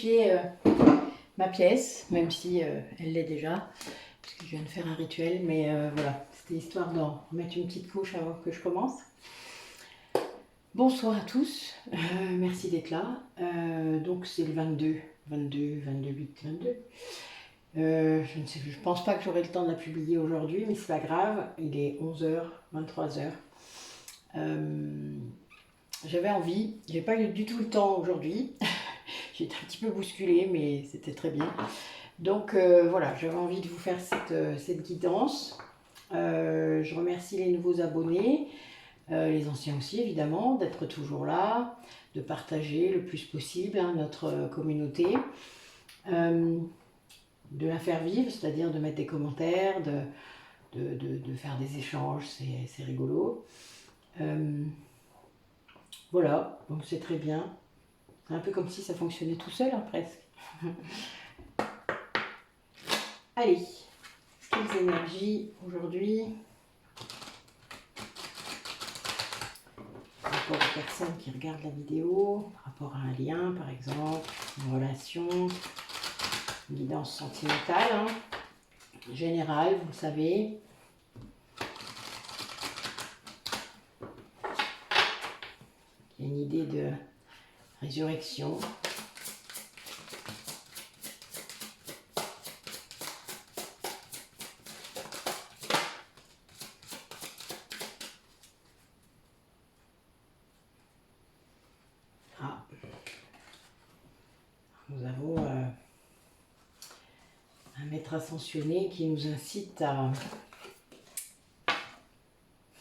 purifier ma pièce, même si elle l'est déjà, parce que je viens de faire un rituel, mais voilà, c'était histoire d'en mettre une petite couche avant que je commence. Bonsoir à tous, merci d'être là. Donc c'est le 22, 8, 22. Je ne sais, je pense pas que j'aurai le temps de la publier aujourd'hui, mais c'est pas grave, il est 11h, 23h. J'avais envie, j'ai pas eu du tout le temps aujourd'hui, j'ai été un petit peu bousculée, mais c'était très bien. Donc voilà, j'avais envie de vous faire cette guidance. Je remercie les nouveaux abonnés, les anciens aussi évidemment, d'être toujours là, de partager le plus possible notre communauté, de la faire vivre, c'est-à-dire de mettre des commentaires, de faire des échanges, c'est rigolo. Voilà, donc c'est très bien. C'est un peu comme si ça fonctionnait tout seul, presque. Allez, quelles énergies aujourd'hui par rapport aux personnes qui regardent la vidéo, par rapport à un lien par exemple, une relation, une guidance sentimentale, générale, vous le savez. Il y a une idée de résurrection. Nous avons un maître ascensionné qui nous incite à...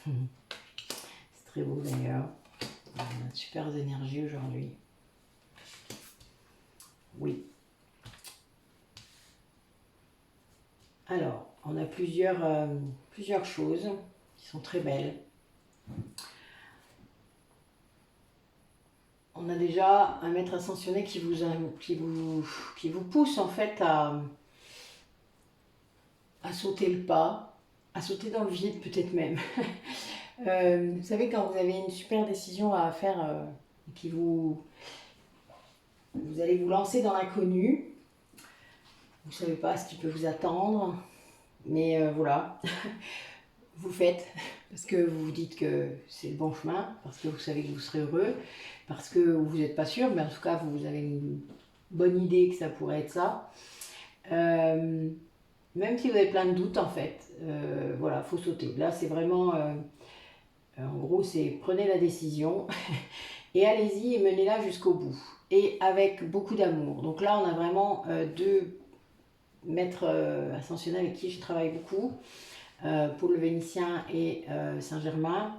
C'est très beau d'ailleurs. On a de super énergies aujourd'hui. Oui. Alors, on a plusieurs choses qui sont très belles. On a déjà un maître ascensionné qui vous pousse en fait à sauter le pas, à sauter dans le vide peut-être même. Vous savez, quand vous avez une super décision à faire, vous allez vous lancer dans l'inconnu, vous ne savez pas ce qui peut vous attendre, mais voilà, vous faites parce que vous vous dites que c'est le bon chemin, parce que vous savez que vous serez heureux, parce que vous n'êtes pas sûr, mais en tout cas vous avez une bonne idée que ça pourrait être ça. Même si vous avez plein de doutes en fait, voilà, faut sauter. Là c'est vraiment, en gros c'est prenez la décision et allez-y et menez-la jusqu'au bout. Et avec beaucoup d'amour. Donc là on a vraiment deux maîtres ascensionnels avec qui je travaille beaucoup. Paul le Vénitien et Saint-Germain.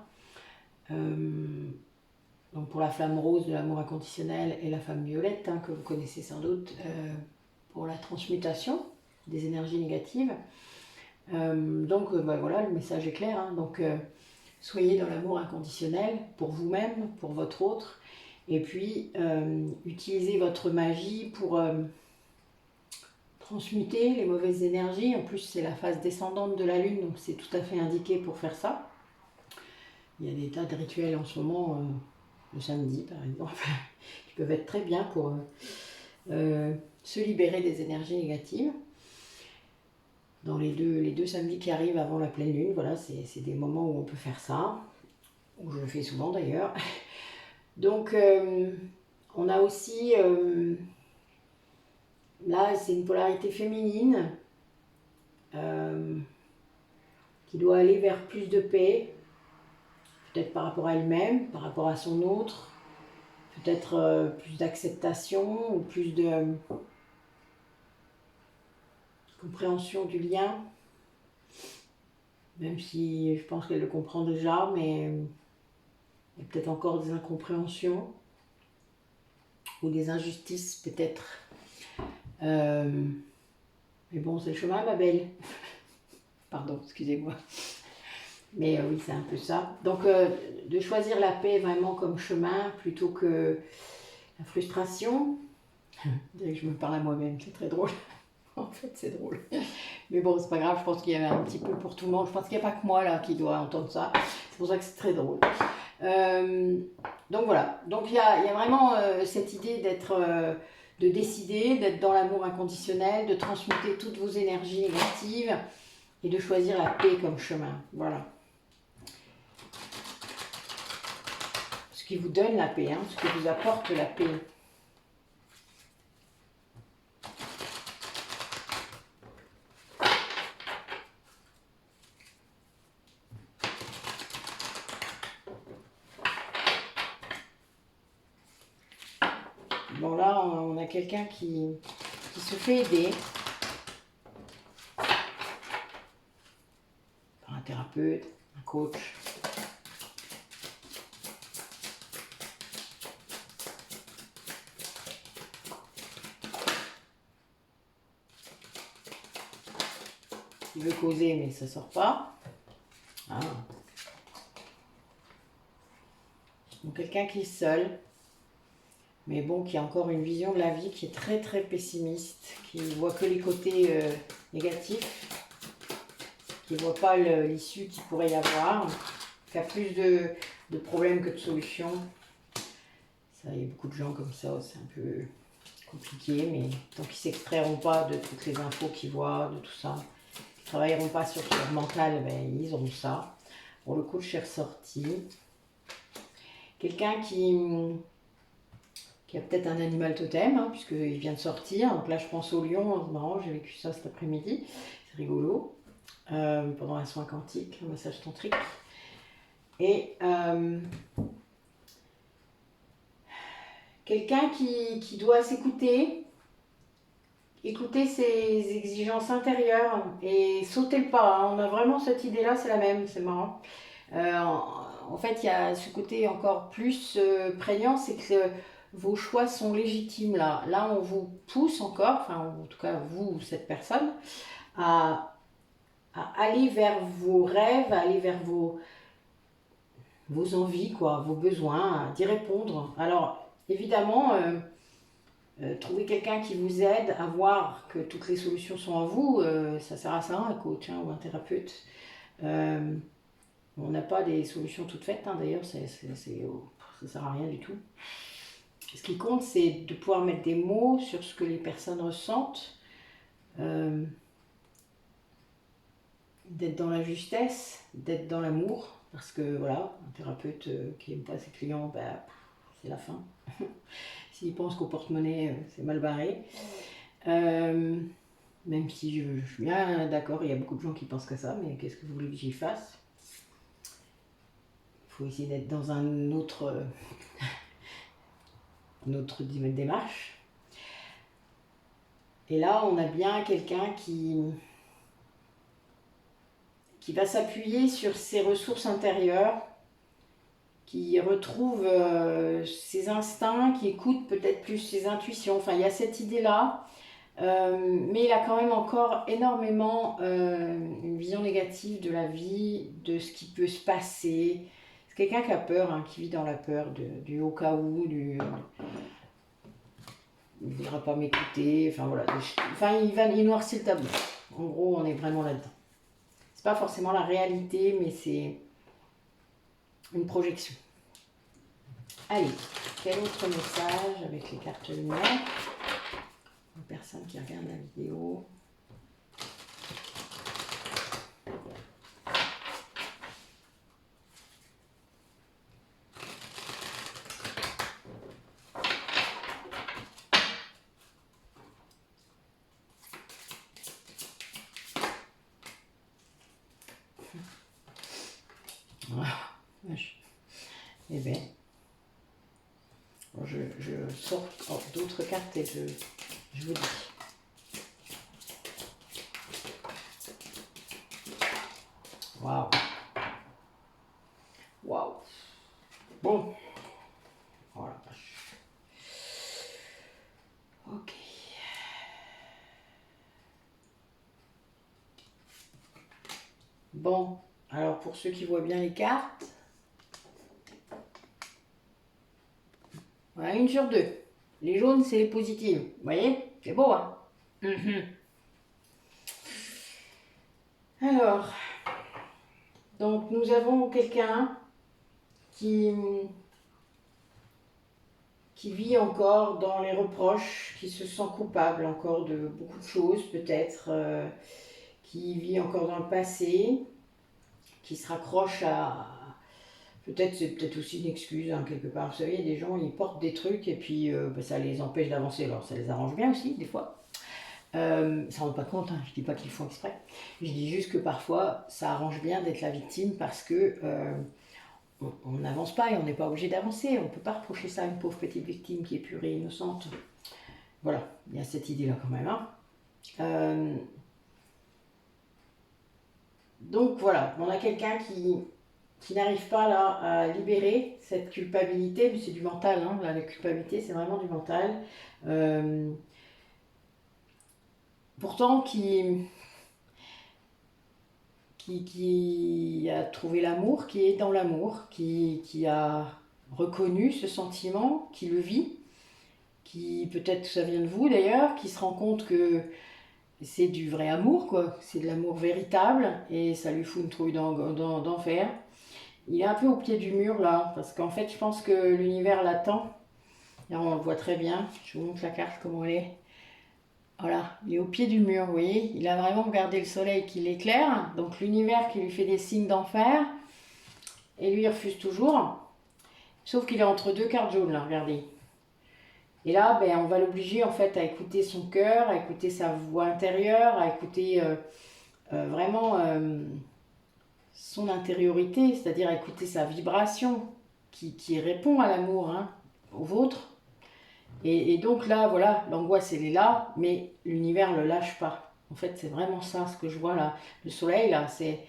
Donc pour la flamme rose de l'amour inconditionnel et la flamme violette, que vous connaissez sans doute, pour la transmutation des énergies négatives. Donc voilà, le message est clair. Donc soyez dans l'amour inconditionnel pour vous-même, pour votre autre, et puis utilisez votre magie pour transmuter les mauvaises énergies. En plus c'est la phase descendante de la lune, donc c'est tout à fait indiqué pour faire ça. Il y a des tas de rituels en ce moment, le samedi par exemple, qui peuvent être très bien pour se libérer des énergies négatives. Dans les deux samedis qui arrivent avant la pleine lune, voilà, c'est des moments où on peut faire ça, où je le fais souvent d'ailleurs. Donc on a aussi, là c'est une polarité féminine qui doit aller vers plus de paix, peut-être par rapport à elle-même, par rapport à son autre, peut-être plus d'acceptation ou plus de compréhension du lien, même si je pense qu'elle le comprend déjà, mais il y a peut-être encore des incompréhensions ou des injustices peut-être. Mais bon, c'est le chemin, ma belle. Pardon, excusez-moi. Mais oui, c'est un peu ça. Donc, de choisir la paix vraiment comme chemin plutôt que la frustration. Je me parle à moi-même, c'est très drôle. En fait, c'est drôle. Mais bon, c'est pas grave, je pense qu'il y avait un petit peu pour tout le monde. Je pense qu'il n'y a pas que moi là qui doit entendre ça. C'est pour ça que c'est très drôle. Donc voilà. Donc il y a vraiment cette idée de décider d'être dans l'amour inconditionnel, de transmuter toutes vos énergies négatives et de choisir la paix comme chemin. Voilà. Ce qui vous donne la paix, hein, ce qui vous apporte la paix. Bon là, on a quelqu'un qui se fait aider par un thérapeute, un coach. Il veut causer, mais ça sort pas. Ah. Donc quelqu'un qui est seul, mais bon, qui a encore une vision de la vie qui est très très pessimiste, qui voit que les côtés négatifs, qui ne voit pas l'issue qu'il pourrait y avoir, qui a plus de problèmes que de solutions. Ça, il y a beaucoup de gens comme ça, c'est un peu compliqué, mais tant qu'ils ne s'extrairont pas de toutes les infos qu'ils voient, de tout ça, qu'ils ne travailleront pas sur leur mental, ben, ils auront ça. Pour le coach est ressorti. Quelqu'un qui a peut-être un animal totem, hein, puisqu'il vient de sortir. Donc là, je pense au lion. C'est marrant, j'ai vécu ça cet après-midi. C'est rigolo. Pendant un soin quantique, un massage tantrique. Et quelqu'un qui doit s'écouter, écouter ses exigences intérieures et sauter le pas. Hein. On a vraiment cette idée-là, c'est la même, c'est marrant. En fait, il y a ce côté encore plus prégnant, c'est que vos choix sont légitimes là. Là, on vous pousse encore, enfin en tout cas vous, cette personne, à aller vers vos rêves, à aller vers vos envies, quoi, vos besoins, d'y répondre. Alors, évidemment, trouver quelqu'un qui vous aide à voir que toutes les solutions sont en vous, ça sert à ça, un coach hein, ou un thérapeute. On n'a pas des solutions toutes faites, hein, d'ailleurs, ça ne sert à rien du tout. Ce qui compte, c'est de pouvoir mettre des mots sur ce que les personnes ressentent, d'être dans la justesse, d'être dans l'amour, parce que voilà, un thérapeute qui n'aime pas ses clients, bah, c'est la fin. S'il pense qu'au porte-monnaie, c'est mal barré. Même si je suis bien d'accord, il y a beaucoup de gens qui pensent que ça, mais qu'est-ce que vous voulez que j'y fasse? Il faut essayer d'être dans une autre démarche. Et là, on a bien quelqu'un qui va s'appuyer sur ses ressources intérieures, qui retrouve ses instincts, qui écoute peut-être plus ses intuitions. Enfin, il y a cette idée-là, mais il a quand même encore énormément une vision négative de la vie, de ce qui peut se passer. C'est quelqu'un qui a peur, hein, qui vit dans la peur du au cas où, il ne voudra pas m'écouter, enfin voilà. Enfin, il noircit le tableau. En gros, on est vraiment là-dedans. C'est pas forcément la réalité, mais c'est une projection. Allez, quel autre message avec les cartes lumière? Une personne qui regarde la vidéo. Eh bien, je sors d'autres cartes et je vous dis. Waouh. Waouh. Bon. Oh la vache. Ok. Bon. Alors pour ceux qui voient bien les cartes, voilà, 1 sur 2. Les jaunes, c'est les positives. Vous voyez? C'est beau, hein? Alors, donc nous avons quelqu'un qui qui vit encore dans les reproches, qui se sent coupable encore de beaucoup de choses peut-être, qui vit encore dans le passé, qui se raccroche à... Peut-être c'est peut-être aussi une excuse hein, quelque part. Vous savez, il y a des gens, ils portent des trucs et puis ça les empêche d'avancer. Alors ça les arrange bien aussi des fois. Ça ne rend pas compte, hein. Je ne dis pas qu'ils font exprès. Je dis juste que parfois ça arrange bien d'être la victime parce que on n'avance pas et on n'est pas obligé d'avancer. On ne peut pas reprocher ça à une pauvre petite victime qui est pure et innocente. Voilà, il y a cette idée-là quand même. Hein. Donc voilà, on a quelqu'un qui n'arrive pas là à libérer cette culpabilité, mais c'est du mental, hein, là, la culpabilité c'est vraiment du mental. Pourtant qui a trouvé l'amour, qui est dans l'amour, qui a reconnu ce sentiment, qui le vit, qui peut-être ça vient de vous d'ailleurs, qui se rend compte que c'est du vrai amour, quoi, c'est de l'amour véritable et ça lui fout une trouille d'enfer. Il est un peu au pied du mur là, parce qu'en fait je pense que l'univers l'attend. Là on le voit très bien, je vous montre la carte comment elle est. Voilà, il est au pied du mur, vous voyez. Il a vraiment regardé le soleil qui l'éclaire, donc l'univers qui lui fait des signes d'enfer, et lui il refuse toujours. Sauf qu'il est entre deux cartes jaunes là, regardez. Et là, ben, on va l'obliger en fait à écouter son cœur, à écouter sa voix intérieure, à écouter vraiment son intériorité, c'est-à-dire à écouter sa vibration qui répond à l'amour, hein, au vôtre. Et donc là, voilà, l'angoisse elle est là, mais l'univers ne le lâche pas. En fait, c'est vraiment ça ce que je vois là. Le soleil là, c'est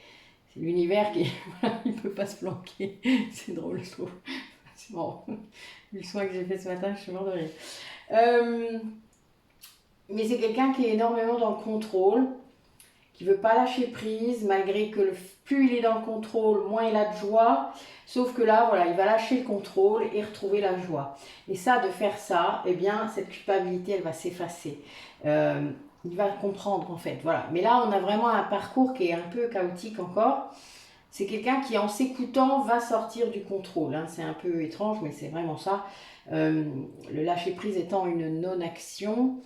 l'univers qui, voilà, il ne peut pas se planquer. C'est drôle, je trouve. C'est marrant. Vu le soin que j'ai fait ce matin, je suis morte de rire. Mais c'est quelqu'un qui est énormément dans le contrôle, qui veut pas lâcher prise, malgré que plus il est dans le contrôle, moins il a de joie. Sauf que là, voilà, il va lâcher le contrôle et retrouver la joie. Et ça, de faire ça, eh bien, cette culpabilité, elle va s'effacer. Il va comprendre, en fait. Voilà. Mais là, on a vraiment un parcours qui est un peu chaotique encore. C'est quelqu'un qui, en s'écoutant, va sortir du contrôle. Hein. C'est un peu étrange, mais c'est vraiment ça. Le lâcher-prise étant une non-action,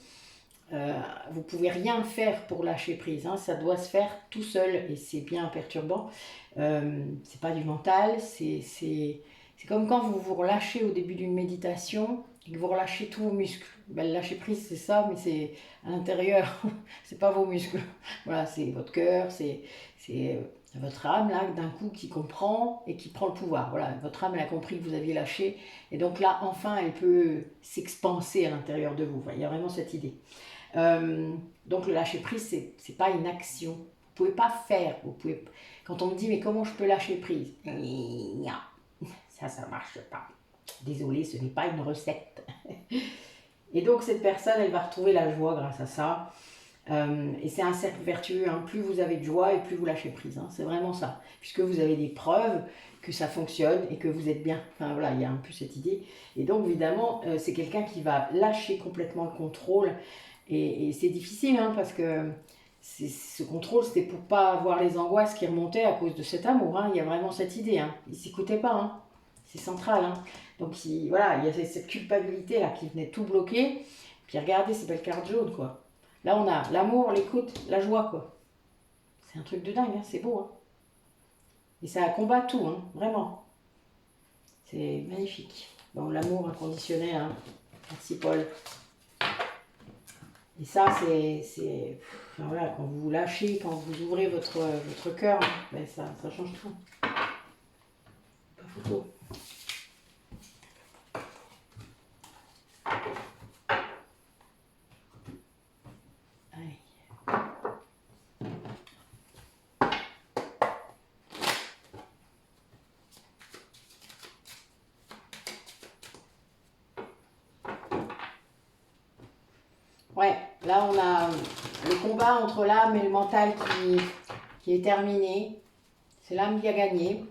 vous pouvez rien faire pour lâcher prise. Hein. Ça doit se faire tout seul et c'est bien perturbant. C'est pas du mental, c'est comme quand vous vous relâchez au début d'une méditation et que vous relâchez tous vos muscles. Ben, le lâcher prise, c'est ça, mais c'est à l'intérieur, c'est pas vos muscles. Voilà, c'est votre cœur, c'est votre âme là d'un coup qui comprend et qui prend le pouvoir. Voilà, votre âme elle a compris que vous aviez lâché et donc là enfin elle peut s'expanser à l'intérieur de vous. Voilà, il y a vraiment cette idée. Donc le lâcher prise c'est pas une action. Vous pouvez pas faire. Vous pouvez. Quand on me dit mais comment je peux lâcher prise, ça marche pas. Désolée, ce n'est pas une recette. Et donc cette personne elle va retrouver la joie grâce à ça. Et c'est un cercle vertueux, hein. Plus vous avez de joie et plus vous lâchez prise, hein. C'est vraiment ça, puisque vous avez des preuves que ça fonctionne et que vous êtes bien. Enfin voilà, il y a un peu cette idée. Et donc évidemment, c'est quelqu'un qui va lâcher complètement le contrôle. Et c'est difficile, hein, parce que ce contrôle, c'était pour pas avoir les angoisses qui remontaient à cause de cet amour. Hein. Il y a vraiment cette idée. Hein. Il ne s'écoutait pas. Hein. C'est central. Hein. Donc voilà, il y a cette culpabilité là qui venait tout bloquer. Puis regardez ces belles cartes jaunes, quoi. Là, on a l'amour, l'écoute, la joie, quoi. C'est un truc de dingue, hein, c'est beau. Hein. Et ça combat tout, hein, vraiment. C'est magnifique. Bon, l'amour inconditionnel, hein. Merci Paul. Et ça, c'est enfin, voilà, quand vous lâchez, quand vous ouvrez votre cœur, ben ça change tout. Pas photo. Ouais, là on a le combat entre l'âme et le mental qui est terminé. C'est l'âme qui a gagné.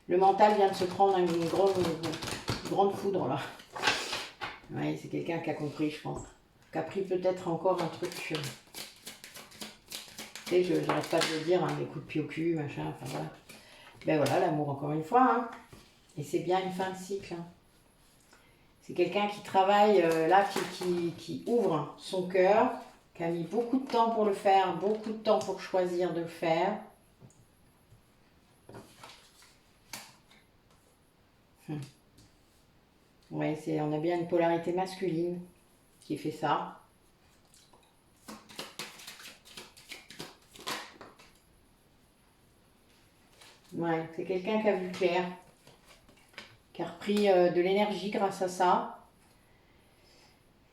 Le mental vient de se prendre une grande foudre là. Ouais, c'est quelqu'un qui a compris, je pense. Qui a pris peut-être encore un truc. Tu sais, je n'arrête pas de le dire, hein, des coups de pied au cul, machin, enfin voilà. Ben voilà, l'amour encore une fois. Hein. Et c'est bien une fin de cycle. Hein. C'est quelqu'un qui travaille, là, qui ouvre son cœur, qui a mis beaucoup de temps pour le faire, beaucoup de temps pour choisir de le faire. Ouais, on a bien une polarité masculine qui fait ça. Ouais, c'est quelqu'un qui a vu clair, qui a repris de l'énergie grâce à ça.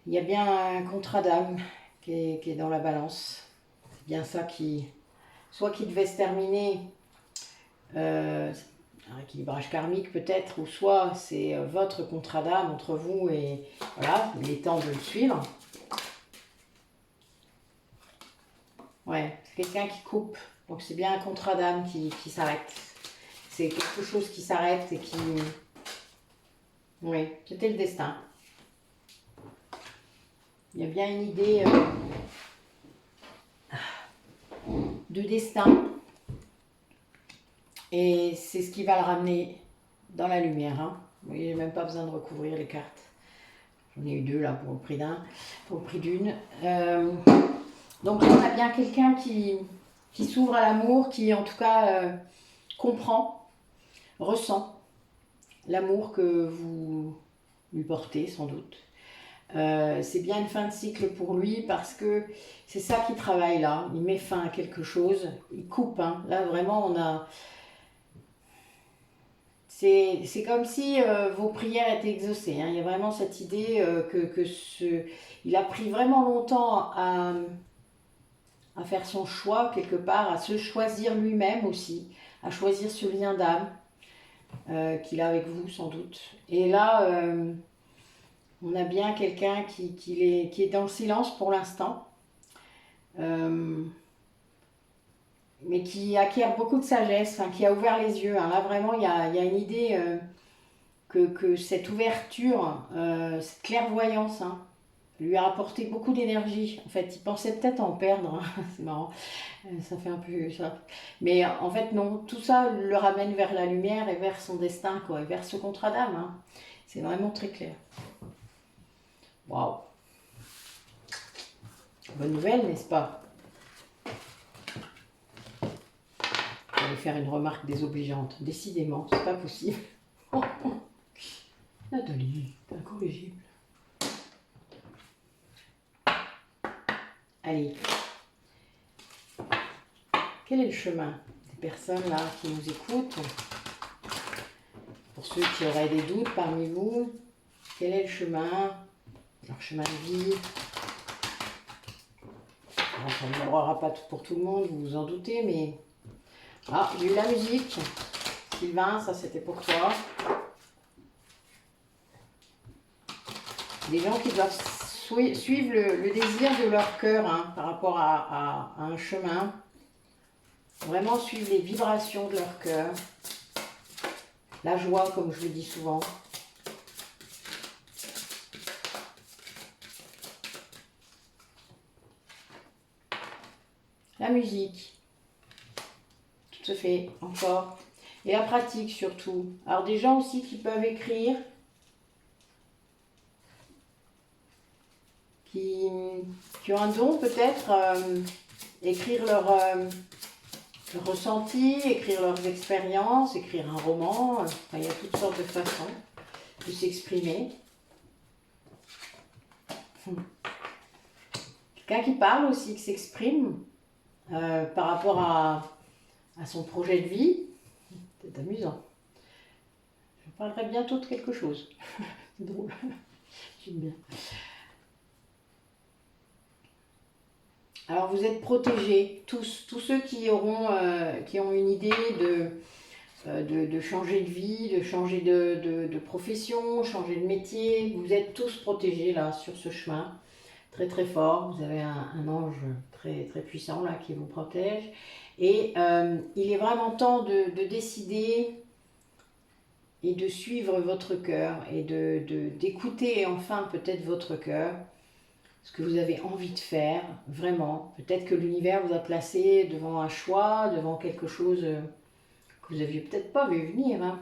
Il y a bien un contrat d'âme qui est dans la balance. C'est bien ça soit qui devait se terminer, un équilibrage karmique peut-être, ou soit c'est votre contrat d'âme entre vous et voilà, il est temps de le suivre. Ouais, c'est quelqu'un qui coupe, donc c'est bien un contrat d'âme qui s'arrête. C'est quelque chose qui s'arrête et qui... Oui, c'était le destin. Il y a bien une idée de destin. Et c'est ce qui va le ramener dans la lumière. Hein. Vous voyez, j'ai même pas besoin de recouvrir les cartes. J'en ai eu 2 là pour le prix d'une. Donc on a bien quelqu'un qui s'ouvre à l'amour, qui en tout cas comprend, ressent l'amour que vous lui portez sans doute. C'est bien une fin de cycle pour lui parce que c'est ça qui travaille là. Il met fin à quelque chose, il coupe. Hein. Là vraiment on a... C'est comme si vos prières étaient exaucées. Hein. Il y a vraiment cette idée il a pris vraiment longtemps à faire son choix quelque part, à se choisir lui-même aussi, à choisir ce lien d'âme qu'il a avec vous sans doute. Et là, on a bien quelqu'un qui est dans le silence pour l'instant, mais qui acquiert beaucoup de sagesse, enfin, qui a ouvert les yeux. Hein. Là vraiment, il y a une idée que cette ouverture, cette clairvoyance, hein, lui a apporté beaucoup d'énergie. En fait, il pensait peut-être en perdre, hein. C'est marrant, ça fait un peu ça. Mais en fait, non, tout ça le ramène vers la lumière et vers son destin, quoi, et vers ce contrat d'âme. Hein. C'est vraiment très clair. Waouh! Bonne nouvelle, n'est-ce pas? Je vais faire une remarque désobligeante. Décidément, c'est pas possible. Nathalie, t'es incorrigible. Allez. Quel est le chemin des personnes là qui nous écoutent? Pour ceux qui auraient des doutes parmi vous, quel est le chemin, leur chemin de vie? Alors, ça ne durera pas pour tout le monde, vous vous en doutez, mais... Ah, j'ai eu la musique. Sylvain, ça c'était pour toi. Des gens qui doivent suivre le désir de leur cœur hein, par rapport à un chemin. Vraiment suivre les vibrations de leur cœur. La joie, comme je le dis souvent. La musique. Tout se fait, encore. Et la pratique surtout. Alors des gens aussi qui peuvent écrire. Qui ont un don peut-être, écrire leur ressenti, écrire leurs expériences, écrire un roman. Enfin, il y a toutes sortes de façons de s'exprimer. Quelqu'un qui parle aussi, qui s'exprime par rapport à son projet de vie. C'est amusant. Je parlerai bientôt de quelque chose. C'est drôle. J'aime bien. Alors vous êtes protégés, tous ceux qui ont une idée de changer de vie, de changer de profession, changer de métier, vous êtes tous protégés là sur ce chemin, très très fort. Vous avez un ange très très puissant là qui vous protège. Et il est vraiment temps de décider et de suivre votre cœur et d'écouter enfin peut-être votre cœur. Ce que vous avez envie de faire, vraiment. Peut-être que l'univers vous a placé devant un choix, devant quelque chose que vous n'aviez peut-être pas vu venir. Hein.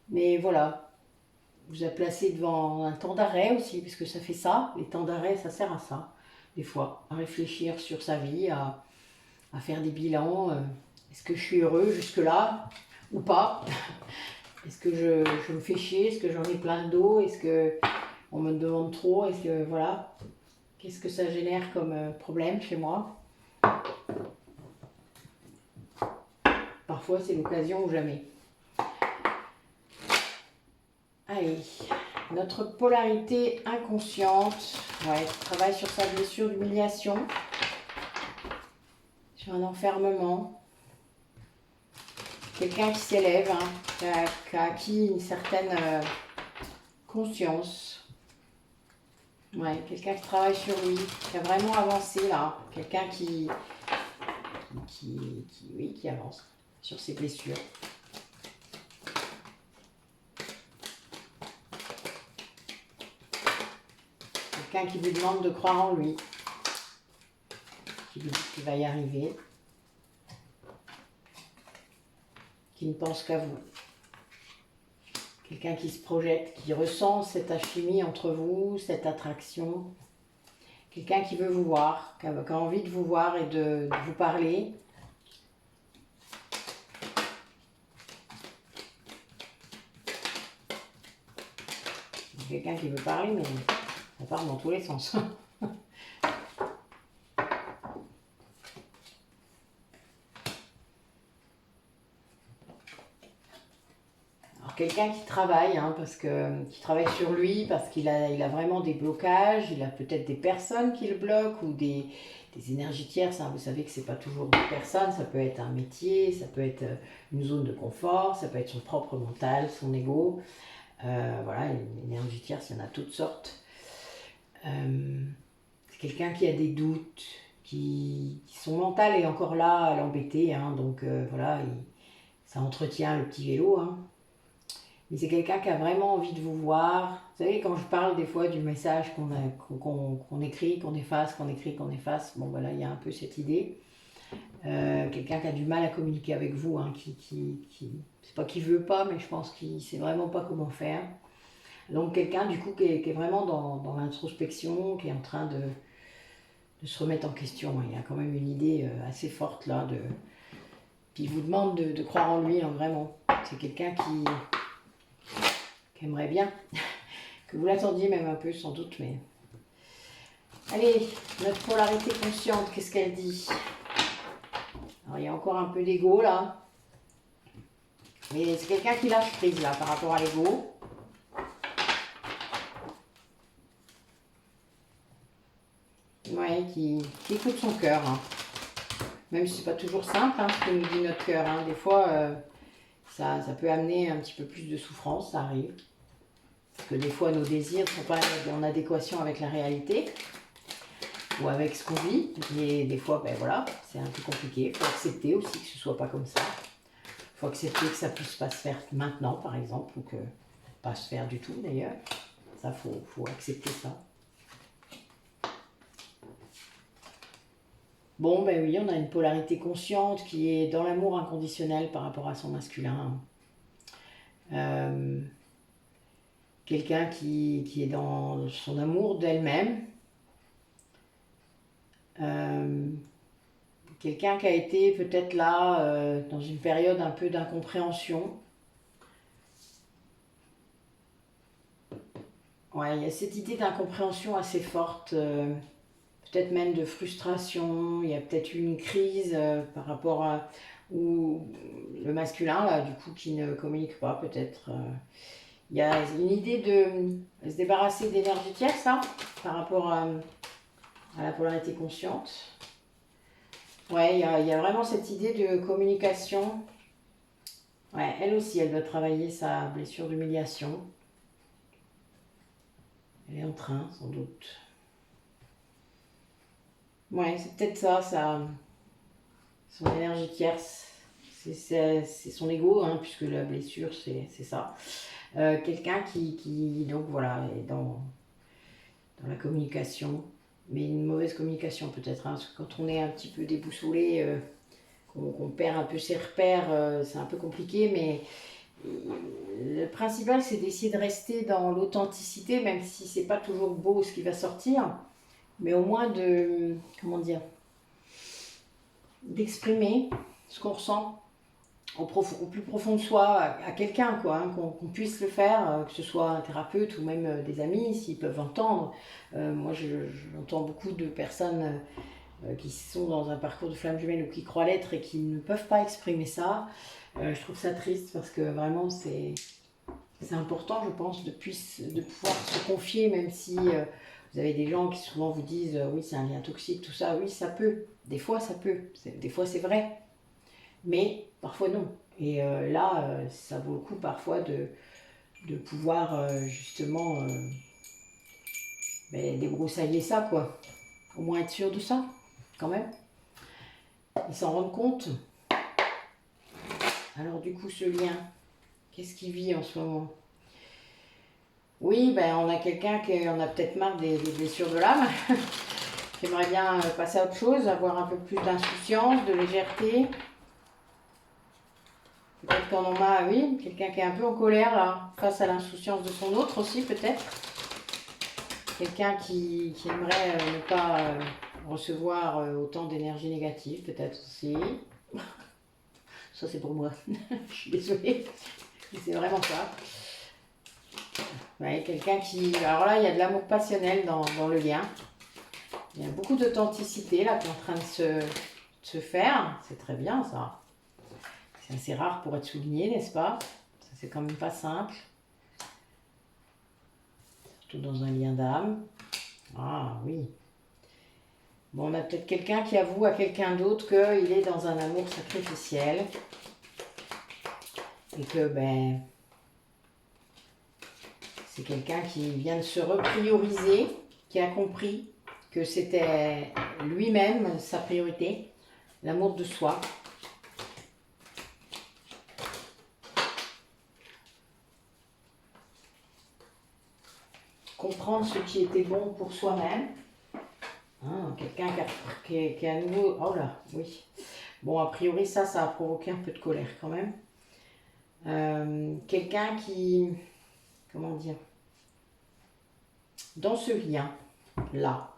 Mais voilà, vous a placé devant un temps d'arrêt aussi, parce que ça fait ça. Les temps d'arrêt, ça sert à ça, des fois, à réfléchir sur sa vie, à faire des bilans. Est-ce que je suis heureux jusque-là ou pas? Est-ce que je me fais chier? Est-ce que j'en ai plein le dos? Est-ce que on me demande trop? Est-ce que voilà? Qu'est-ce que ça génère comme problème chez moi? Parfois, c'est l'occasion ou jamais. Allez, notre polarité inconsciente, ouais, travaille sur sa blessure d'humiliation, sur un enfermement. Quelqu'un qui s'élève, hein, qui a acquis une certaine conscience. Ouais, quelqu'un qui travaille sur lui, qui a vraiment avancé là. Quelqu'un oui, qui avance sur ses blessures. Quelqu'un qui vous demande de croire en lui, qui vous dit qu'il va y arriver, qui ne pense qu'à vous. Quelqu'un qui se projette, qui ressent cette alchimie entre vous, cette attraction. Quelqu'un qui veut vous voir, qui a envie de vous voir et de vous parler. Quelqu'un qui veut parler, mais ça part dans tous les sens. Alors quelqu'un qui travaille, qui travaille sur lui, parce qu'il a vraiment des blocages, il a peut-être des personnes qui le bloquent ou des énergies tierces. Vous savez que c'est pas toujours des personnes, ça peut être un métier, ça peut être une zone de confort, ça peut être son propre mental, son ego. Voilà, une énergie tierce, il y en a toutes sortes. C'est quelqu'un qui a des doutes, son mental est encore là à l'embêter, donc voilà, ça entretient le petit vélo. Mais c'est quelqu'un qui a vraiment envie de vous voir. Vous savez, quand je parle des fois du message qu'on écrit, qu'on efface, qu'on écrit, qu'on efface, bon voilà, il y a un peu cette idée. Quelqu'un qui a du mal à communiquer avec vous, c'est pas qu'il veut pas, mais je pense qu'il sait vraiment pas comment faire. Donc quelqu'un du coup qui est vraiment dans l'introspection, qui est en train de se remettre en question. Il y a quand même une idée assez forte là. Puis il vous demande de croire en lui, vraiment. C'est quelqu'un qui aimerait bien, que vous l'attendiez même un peu sans doute, mais... Allez, notre polarité consciente, qu'est-ce qu'elle dit? Alors il y a encore un peu d'ego là. Mais c'est quelqu'un qui lâche prise là par rapport à l'ego. Ouais, qui écoute son cœur. Même si c'est pas toujours simple, ce que nous dit notre cœur. Des fois, ça peut amener un petit peu plus de souffrance, ça arrive. Parce que des fois, nos désirs ne sont pas en adéquation avec la réalité ou avec ce qu'on vit. Et des fois, ben voilà, c'est un peu compliqué. Il faut accepter aussi que ce soit pas comme ça. Il faut accepter que ça puisse pas se faire maintenant, par exemple, ou que pas se faire du tout d'ailleurs. Ça, faut accepter ça. Bon, ben oui, on a une polarité consciente qui est dans l'amour inconditionnel par rapport à son masculin. Quelqu'un qui est dans son amour d'elle-même. Quelqu'un qui a été peut-être là dans une période un peu d'incompréhension. Ouais, il y a cette idée d'incompréhension assez forte, peut-être même de frustration. Il y a peut-être eu une crise par rapport à ou le masculin là, du coup, qui ne communique pas peut-être. Il y a une idée de se débarrasser d'énergie tierce là, par rapport à la polarité consciente. Ouais, il y a vraiment cette idée de communication. Ouais, elle aussi, elle doit travailler sa blessure d'humiliation. Elle est en train, sans doute. Ouais, c'est peut-être ça, son énergie tierce. C'est son ego, puisque la blessure, c'est ça. Quelqu'un qui, donc voilà, est dans la communication, mais une mauvaise communication peut-être, parce que quand on est un petit peu déboussolé, qu'on perd un peu ses repères, c'est un peu compliqué, mais Le principal, c'est d'essayer de rester dans l'authenticité, même si c'est pas toujours beau ce qui va sortir, mais au moins de, comment dire, d'exprimer ce qu'on ressent au plus profond de soi à quelqu'un, quoi, hein, qu'on puisse le faire, que ce soit un thérapeute ou même des amis, s'ils peuvent entendre. Moi, j'entends beaucoup de personnes qui sont dans un parcours de flamme jumelle ou qui croient l'être et qui ne peuvent pas exprimer ça. Je trouve ça triste parce que vraiment, c'est important, je pense, de pouvoir se confier, même si vous avez des gens qui souvent vous disent oui, c'est un lien toxique, tout ça. Oui, ça peut. Des fois, ça peut. Des fois, c'est vrai. Mais parfois, non. Et là, ça vaut le coup parfois de pouvoir justement débroussailler ça, quoi. Au moins être sûr de ça, quand même. Ils s'en rendent compte. Alors, du coup, ce lien, qu'est-ce qu'il vit en ce moment? Oui, ben, on a quelqu'un qui en a peut-être marre des blessures de l'âme, qui aimerait bien passer à autre chose, avoir un peu plus d'insouciance, de légèreté. Peut-être qu'on en a, oui, quelqu'un qui est un peu en colère là, face à l'insouciance de son autre aussi, peut-être. Quelqu'un qui aimerait ne pas recevoir autant d'énergie négative, peut-être aussi. Ça, c'est pour moi. Je suis désolée, mais c'est vraiment ça. Ouais, quelqu'un qui... Alors là, il y a de l'amour passionnel dans le lien. Il y a beaucoup d'authenticité là qui est en train de se faire. C'est très bien ça. C'est assez rare pour être souligné, n'est-ce pas? Ça, c'est quand même pas simple. Surtout dans un lien d'âme. Ah oui. Bon, on a peut-être quelqu'un qui avoue à quelqu'un d'autre qu'il est dans un amour sacrificiel. Et que, ben... c'est quelqu'un qui vient de se reprioriser, qui a compris que c'était lui-même sa priorité, l'amour de soi. Comprendre ce qui était bon pour soi-même. Hein, quelqu'un qui est à nouveau... Oh là, oui. Bon, a priori, ça a provoqué un peu de colère quand même. Quelqu'un qui... Comment dire? Dans ce lien-là,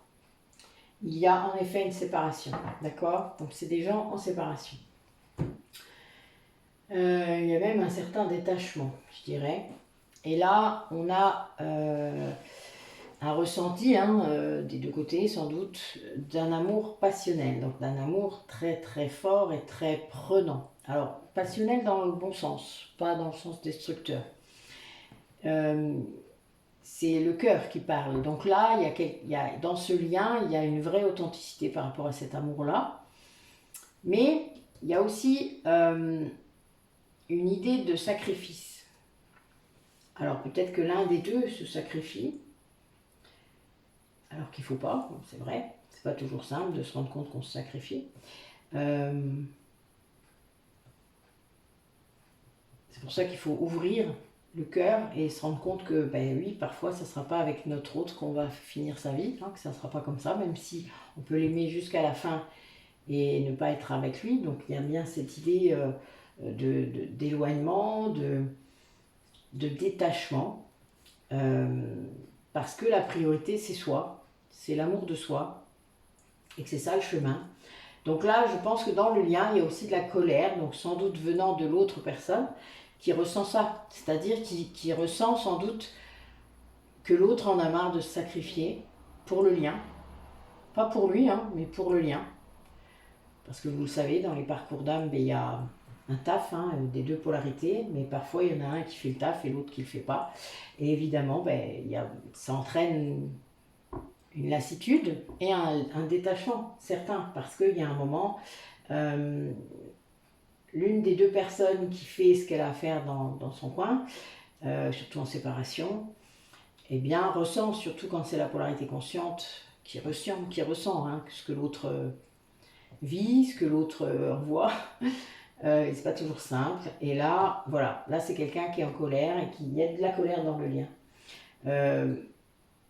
il y a en effet une séparation. D'accord? Donc, c'est des gens en séparation. Il y a même un certain détachement, je dirais. Et là, on a un ressenti, des deux côtés sans doute, d'un amour passionnel, donc d'un amour très très fort et très prenant. Alors, passionnel dans le bon sens, pas dans le sens destructeur. C'est le cœur qui parle. Donc là, dans ce lien, il y a une vraie authenticité par rapport à cet amour-là. Mais il y a aussi une idée de sacrifice. Alors peut-être que l'un des deux se sacrifie, alors qu'il ne faut pas, c'est vrai. C'est pas toujours simple de se rendre compte qu'on se sacrifie. C'est pour ça qu'il faut ouvrir le cœur et se rendre compte que, ben oui, parfois, ça ne sera pas avec notre autre qu'on va finir sa vie, que ça ne sera pas comme ça, même si on peut l'aimer jusqu'à la fin et ne pas être avec lui. Donc, il y a bien cette idée d'éloignement, de détachement, parce que la priorité, c'est soi, c'est l'amour de soi, et que c'est ça le chemin. Donc là, je pense que dans le lien, il y a aussi de la colère, donc sans doute venant de l'autre personne, qui ressent ça. C'est-à-dire qui ressent sans doute que l'autre en a marre de se sacrifier pour le lien. Pas pour lui, mais pour le lien. Parce que vous le savez, dans les parcours d'âme, il y a un taf, des deux polarités, mais parfois il y en a un qui fait le taf et l'autre qui ne le fait pas. Et évidemment, ça entraîne une lassitude et un détachement certain, parce qu'il y a un moment, l'une des deux personnes qui fait ce qu'elle a à faire dans son coin, surtout en séparation, eh bien ressent, surtout quand c'est la polarité consciente, qui ressent ce que l'autre vit, ce que l'autre envoie. C'est pas toujours simple. Et là, voilà, là c'est quelqu'un qui est en colère et il y a de la colère dans le lien.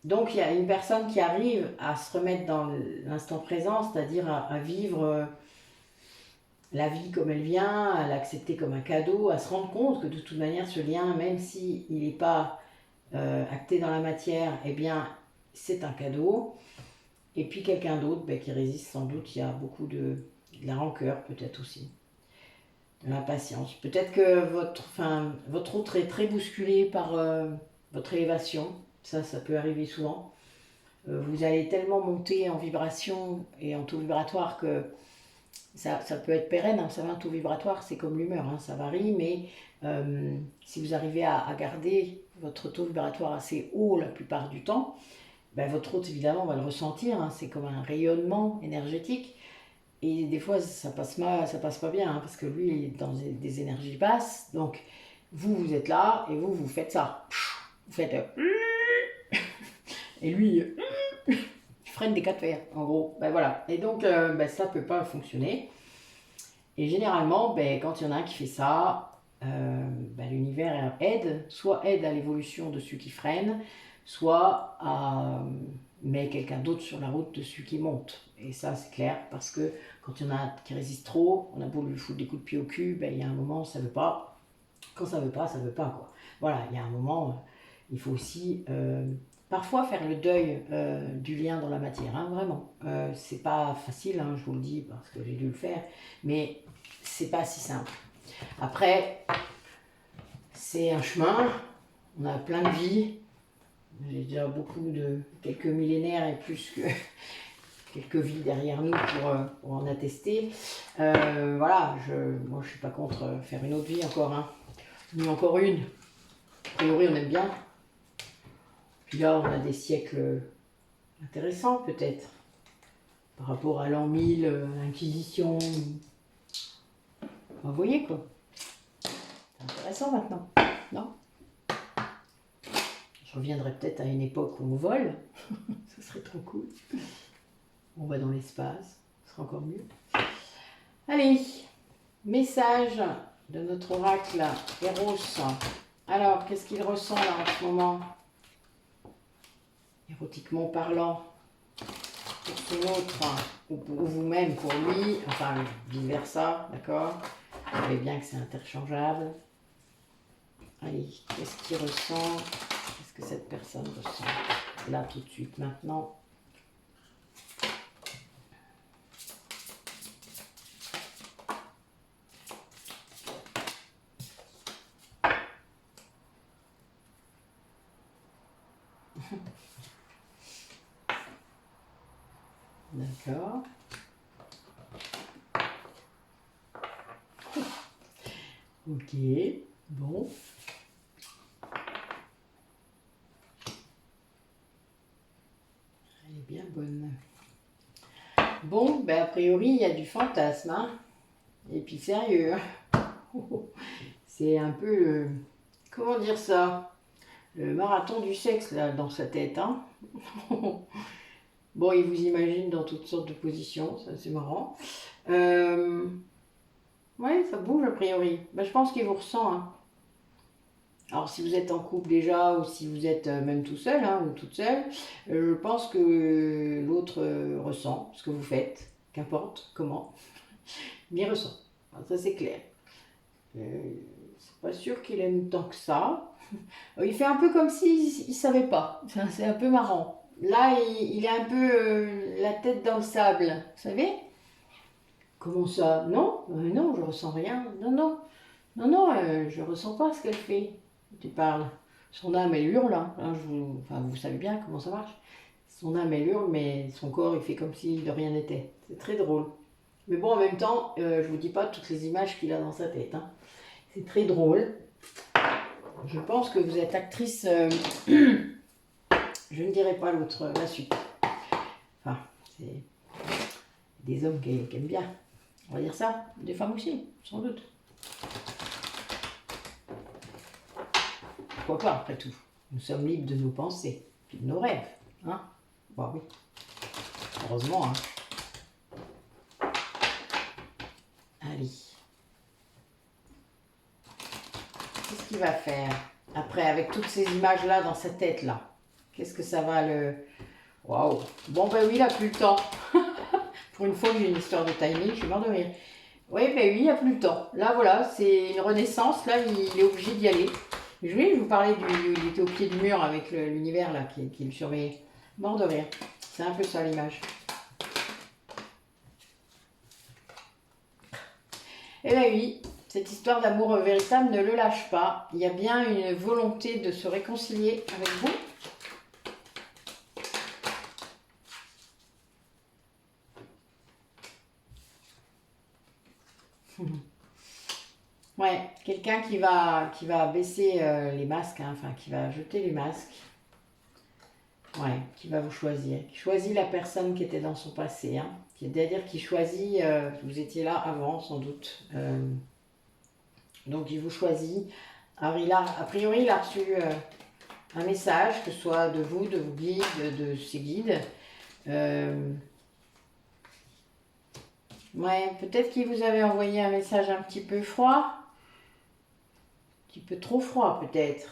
Donc il y a une personne qui arrive à se remettre dans l'instant présent, c'est-à-dire à vivre la vie comme elle vient, à l'accepter comme un cadeau, à se rendre compte que de toute manière ce lien, même s'il n'est pas acté dans la matière, eh bien c'est un cadeau. Et puis quelqu'un d'autre qui résiste sans doute, il y a beaucoup de la rancœur peut-être aussi, de l'impatience. Peut-être que votre autre est très bousculé par votre élévation, ça peut arriver souvent. Vous allez tellement monter en vibration et en taux vibratoire que ça peut être pérenne, hein. Vous savez, un taux vibratoire, c'est comme l'humeur, hein, ça varie, mais si vous arrivez à garder votre taux vibratoire assez haut la plupart du temps, ben, votre hôte évidemment va le ressentir, hein, c'est comme un rayonnement énergétique. Et des fois, ça passe pas bien, hein, parce que lui, il est dans des énergies basses. Donc, vous êtes là et vous faites ça. Vous faites... et lui, il freine des 4 fers, en gros. Ben voilà. Et donc, ça peut pas fonctionner. Et généralement, quand il y en a un qui fait ça, l'univers soit aide à l'évolution de celui qui freine, soit met quelqu'un d'autre sur la route de celui qui monte. Et ça, c'est clair, parce que quand il y en a un qui résiste trop, on a beau lui foutre des coups de pied au cul, il y a un moment, ça veut pas. Quand ça veut pas, quoi. Voilà, il y a un moment, il faut aussi parfois faire le deuil du lien dans la matière, hein, vraiment. C'est pas facile, hein, je vous le dis, parce que j'ai dû le faire, mais c'est pas si simple. Après, c'est un chemin, on a plein de vies. J'ai déjà quelques millénaires et plus que quelques vies derrière nous pour en attester. Voilà, moi je suis pas contre faire une autre vie encore, hein. Ni encore une. A priori, on aime bien. Puis là, on a des siècles intéressants peut-être. Par rapport à l'an 1000, l'Inquisition. Vous voyez quoi. C'est intéressant maintenant, non? Je reviendrai peut-être à une époque où on vole. Ce serait trop cool. On va dans l'espace, ce sera encore mieux. Allez, message de notre oracle Eros. Alors, qu'est-ce qu'il ressent là en ce moment? Érotiquement parlant, pour son autre, ou pour vous-même, pour lui, enfin vice versa, d'accord? Vous savez bien que c'est interchangeable. Allez, qu'est-ce qu'il ressent? Qu'est-ce que cette personne ressent? Là, tout de suite, maintenant. D'accord. Ok, bon. Elle est bien bonne. Bon, a priori, il y a du fantasme, hein. Et puis sérieux, hein. C'est un peu le... Comment dire ça? Le marathon du sexe, là, dans sa tête, hein. Bon, il vous imagine dans toutes sortes de positions, ça c'est marrant. Ouais, ça bouge a priori. Je pense qu'il vous ressent, hein. Alors si vous êtes en couple déjà, ou si vous êtes même tout seul, hein, ou toute seule, je pense que l'autre ressent ce que vous faites, qu'importe comment, mais il ressent. Alors, ça c'est clair. C'est pas sûr qu'il aime tant que ça. Il fait un peu comme s'il savait pas. C'est un peu marrant. Là, il a un peu la tête dans le sable, vous savez? Comment ça? Non, non, je ressens rien. Non, non, non, non, je ressens pas ce qu'elle fait. Tu parles. Son âme, elle hurle, hein. Vous savez bien comment ça marche. Son âme, elle hurle, mais son corps, il fait comme si de rien n'était. C'est très drôle. Mais bon, en même temps, je vous dis pas toutes les images qu'il a dans sa tête, hein. C'est très drôle. Je pense que vous êtes actrice... je ne dirai pas l'autre, la suite. Enfin, c'est des hommes qui aiment bien. On va dire ça. Des femmes aussi, sans doute. Pourquoi pas, après tout? Nous sommes libres de nos pensées, puis de nos rêves. Hein? Bah oui. Heureusement, hein. Allez. Qu'est-ce qu'il va faire après, avec toutes ces images-là dans sa tête-là? Qu'est-ce que ça va le... Waouh! Bon, oui, il n'a plus le temps. Pour une fois que j'ai une histoire de timing, je suis mort de rire. Oui, ben oui, il n'y a plus le temps. Là, voilà, c'est une renaissance. Là, il est obligé d'y aller. Oui, je vous parlais il était au pied du mur avec l'univers là qui le surveillait. Mort de rire. C'est un peu ça l'image. Eh bien oui, cette histoire d'amour véritable ne le lâche pas. Il y a bien une volonté de se réconcilier avec vous. Ouais, quelqu'un qui va baisser les masques, hein, enfin qui va jeter les masques. Ouais, qui va vous choisir. Qui choisit la personne qui était dans son passé. Hein. C'est-à-dire qui choisit, vous étiez là avant sans doute. Donc il vous choisit. Alors a priori il a reçu un message, que ce soit de vous, de vos guides, de ses guides. Ouais, peut-être qu'il vous avait envoyé un message un petit peu froid. Un petit peu trop froid peut-être.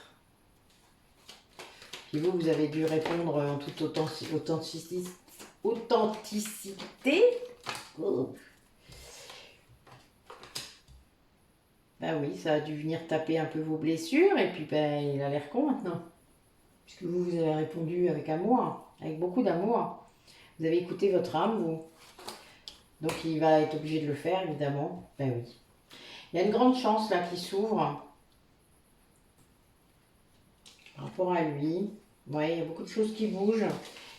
Puis vous avez dû répondre en toute authenticité. Oh. Ben oui, ça a dû venir taper un peu vos blessures et puis ben, il a l'air con maintenant. Puisque vous avez répondu avec amour, avec beaucoup d'amour. Vous avez écouté votre âme, vous. Donc il va être obligé de le faire, évidemment. Ben oui. Il y a une grande chance là qui s'ouvre par rapport à lui. Ouais, il y a beaucoup de choses qui bougent.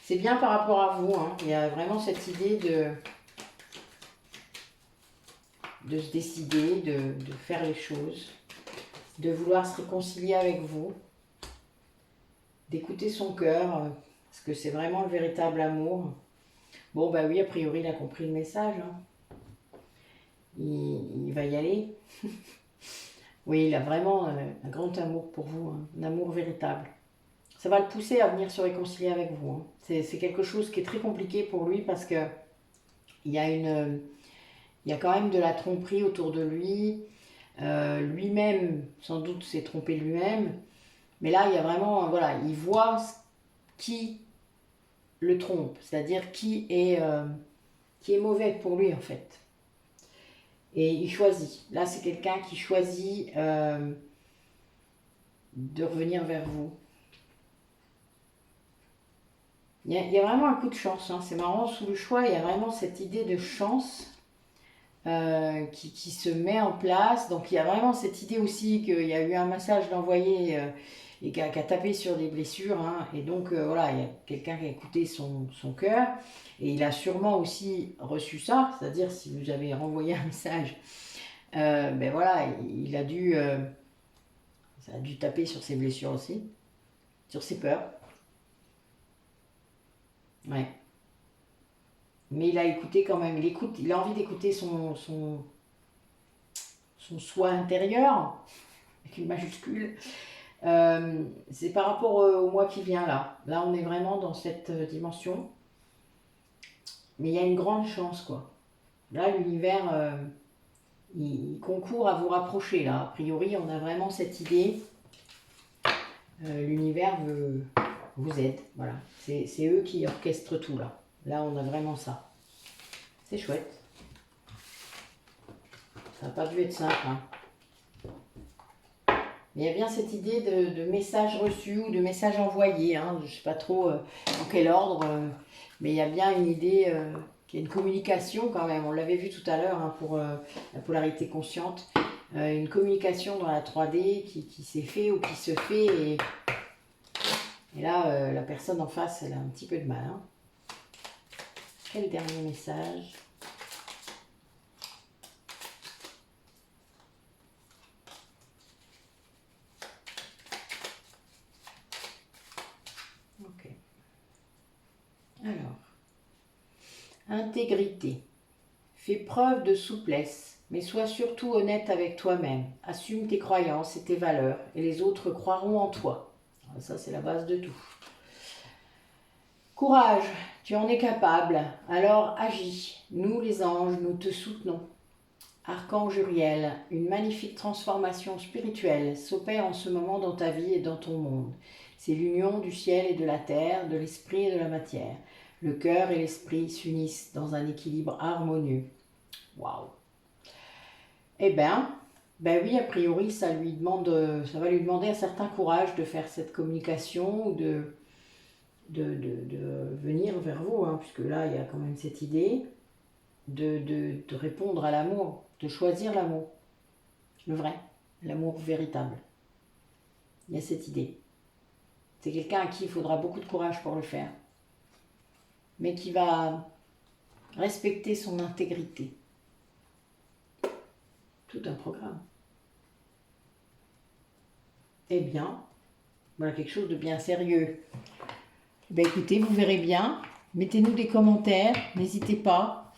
C'est bien par rapport à vous. Hein. Il y a vraiment cette idée de se décider, de faire les choses, de vouloir se réconcilier avec vous, d'écouter son cœur, parce que c'est vraiment le véritable amour. Bon, bah oui, a priori, il a compris le message. Hein. Il va y aller. Oui, il a vraiment un grand amour pour vous, hein, un amour véritable. Ça va le pousser à venir se réconcilier avec vous. Hein. C'est quelque chose qui est très compliqué pour lui parce que il y a il y a quand même de la tromperie autour de lui. Lui-même, sans doute, s'est trompé lui-même. Mais là, il y a vraiment, voilà, il voit qui le trompe, c'est-à-dire qui est mauvais pour lui en fait. Et il choisit. Là, c'est quelqu'un qui choisit de revenir vers vous. Il y a vraiment un coup de chance. Hein. C'est marrant, sous le choix, il y a vraiment cette idée de chance qui se met en place. Donc il y a vraiment cette idée aussi qu'il y a eu un massage d'envoyé et qui a tapé sur des blessures. Hein. Et donc voilà, il y a quelqu'un qui a écouté son cœur. Et il a sûrement aussi reçu ça, c'est-à-dire si vous avez renvoyé un message, ben voilà, ça a dû taper sur ses blessures aussi, sur ses peurs. Ouais. Mais il a écouté quand même, il a envie d'écouter son soi intérieur, avec une majuscule. C'est par rapport au mois qui vient là. Là, on est vraiment dans cette dimension. Mais il y a une grande chance, quoi. Là, l'univers, il concourt à vous rapprocher, là. A priori, on a vraiment cette idée. L'univers vous aide, voilà. C'est eux qui orchestrent tout, là. Là, on a vraiment ça. C'est chouette. Ça n'a pas dû être simple, hein. Mais il y a bien cette idée de message reçu ou de message envoyé. Hein. Je ne sais pas trop en quel ordre, mais il y a bien une idée qu'il y a une communication quand même. On l'avait vu tout à l'heure hein, pour la polarité consciente. Une communication dans la 3D qui s'est fait ou qui se fait. Et là, la personne en face, elle a un petit peu de mal. Hein. Quel dernier message ? Ok. Alors, intégrité. Fais preuve de souplesse, mais sois surtout honnête avec toi-même. Assume tes croyances et tes valeurs, et les autres croiront en toi. Ça, c'est la base de tout. Courage, tu en es capable, alors agis. Nous, les anges, nous te soutenons. Archange Uriel, une magnifique transformation spirituelle s'opère en ce moment dans ta vie et dans ton monde. C'est l'union du ciel et de la terre, de l'esprit et de la matière. Le cœur et l'esprit s'unissent dans un équilibre harmonieux. Waouh! Eh ben oui, a priori, ça va lui demander un certain courage de faire cette communication ou de venir vers vous, hein, puisque là, il y a quand même cette idée de répondre à l'amour, de choisir l'amour, le vrai, l'amour véritable. Il y a cette idée. C'est quelqu'un à qui il faudra beaucoup de courage pour le faire, mais qui va respecter son intégrité. Tout un programme. Eh bien, voilà quelque chose de bien sérieux. Ben écoutez, vous verrez bien. Mettez-nous des commentaires, n'hésitez pas.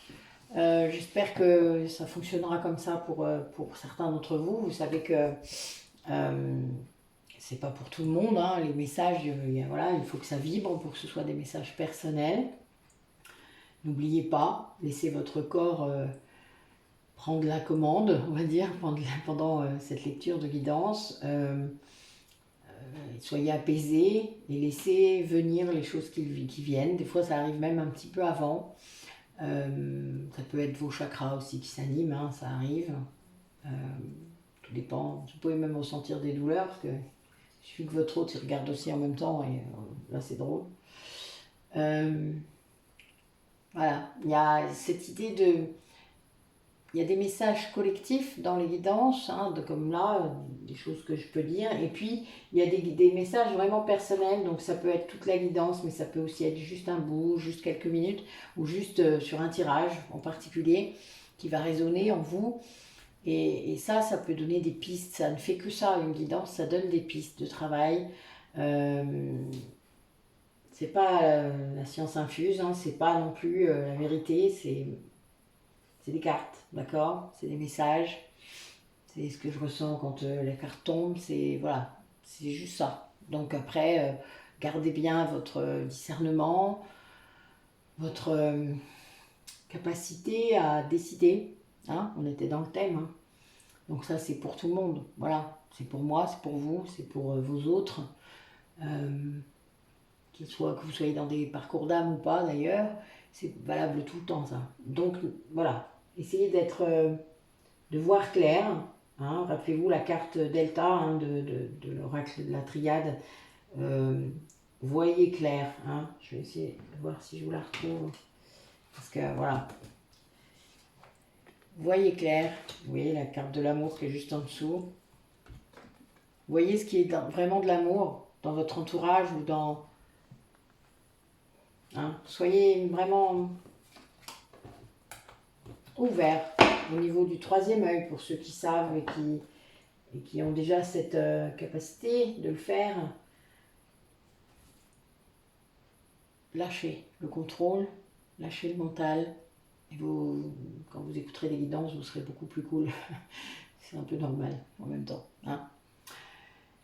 J'espère que ça fonctionnera comme ça pour certains d'entre vous. Vous savez que c'est pas pour tout le monde, hein. Les messages, voilà, il faut que ça vibre pour que ce soit des messages personnels. N'oubliez pas, laissez votre corps prendre la commande, on va dire, pendant cette lecture de guidance. Soyez apaisés et laissez venir les choses qui viennent. Des fois, ça arrive même un petit peu avant. Ça peut être vos chakras aussi qui s'animent, hein, ça arrive. Tout dépend. Vous pouvez même ressentir des douleurs parce que il suffit que votre hôte il regarde aussi en même temps et là c'est drôle. Voilà, il y a cette idée de... Il y a des messages collectifs dans les guidances, hein, comme là, des choses que je peux dire. Et puis, il y a des messages vraiment personnels. Donc, ça peut être toute la guidance, mais ça peut aussi être juste un bout, juste quelques minutes, ou juste sur un tirage en particulier qui va résonner en vous. Et ça peut donner des pistes. Ça ne fait que ça, une guidance, ça donne des pistes de travail. C'est pas la science infuse, hein, c'est pas non plus la vérité, c'est des cartes, d'accord? C'est des messages, c'est ce que je ressens quand la carte tombe, c'est voilà, c'est juste ça. Donc après, gardez bien votre discernement, votre capacité à décider, hein? On était dans le thème, hein. Donc ça c'est pour tout le monde, voilà. C'est pour moi, c'est pour vous, c'est pour vos autres. Que vous soyez dans des parcours d'âme ou pas d'ailleurs, c'est valable tout le temps ça. Donc voilà, essayez de voir clair, hein. Rappelez-vous la carte Delta, hein, de l'oracle de la triade. Voyez clair, hein. Je vais essayer de voir si je vous la retrouve. Parce que voilà, voyez clair, vous voyez la carte de l'amour qui est juste en dessous. Voyez ce qui est vraiment de l'amour dans votre entourage ou dans... Hein, soyez vraiment ouvert au niveau du troisième œil pour ceux qui savent et qui ont déjà cette capacité de le faire. Lâchez le contrôle, lâchez le mental. Et quand vous écouterez des guidances, vous serez beaucoup plus cool. C'est un peu normal en même temps, hein.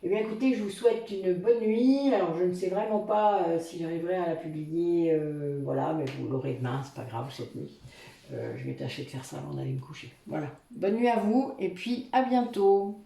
Eh bien écoutez, je vous souhaite une bonne nuit. Alors je ne sais vraiment pas si j'arriverai à la publier, voilà, mais vous l'aurez demain, c'est pas grave cette nuit. Je vais tâcher de faire ça avant d'aller me coucher. Voilà. Bonne nuit à vous et puis à bientôt.